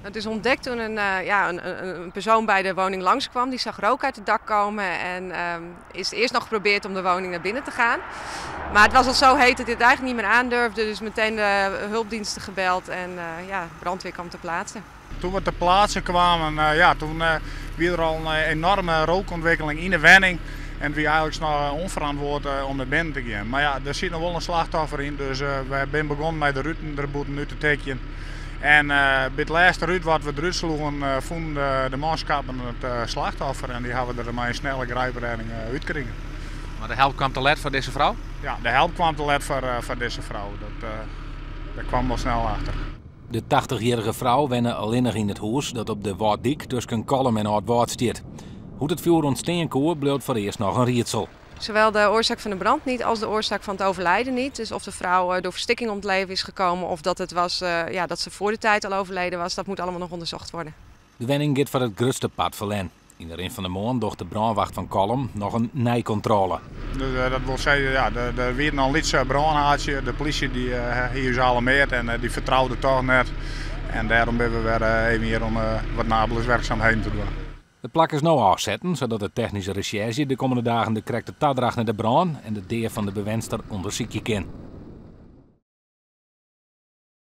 Het is ontdekt toen een persoon bij de woning langskwam. Die zag rook uit het dak komen en is eerst nog geprobeerd om de woning naar binnen te gaan. Maar het was al zo heet dat hij het eigenlijk niet meer aandurfde. Dus meteen de hulpdiensten gebeld en de brandweer kwam ter plaatse. Toen we ter plaatse kwamen, toen was er al een enorme rookontwikkeling in de woning. En we eigenlijk nog onverantwoord om naar binnen te gaan. Maar ja, er zit nog wel een slachtoffer in, dus we zijn begonnen met de ruiten er boeten nu te tekenen. En bij het laatste ruit wat we eruit sloegen, vonden de manschappen het slachtoffer en die hebben er maar een snelle grijpredding uitgekregen. Maar de help kwam te laat voor deze vrouw? Ja, de help kwam te laat voor deze vrouw. Daar kwam wel snel achter. De 80-jarige vrouw wenne alleenig in het huis dat op de Waardijk tussen Kolm en Oud-Waard staat. Hoe het vuur ontstaan kon, bleef voor eerst nog een raadsel. Zowel de oorzaak van de brand niet als de oorzaak van het overlijden niet. Dus of de vrouw door verstikking om het leven is gekomen of dat het was dat ze voor de tijd al overleden was, dat moet allemaal nog onderzocht worden. De wenning gaat voor het grootste pad verlen. In de rin van de maand docht de brandwacht van Kolm nog een nijcontrole. Dus, dat wil zeggen, er werd al iets brandhaatje. De politie die heeft ze alarmeerd en die vertrouwde toch net. En daarom ben we weer even hier om wat nabeliswerkzaamheden te doen. De plak is nu afzetten, zodat de technische recherche de komende dagen de correcte tadracht naar de brand en de deur van de bewenster onderzoeken kan.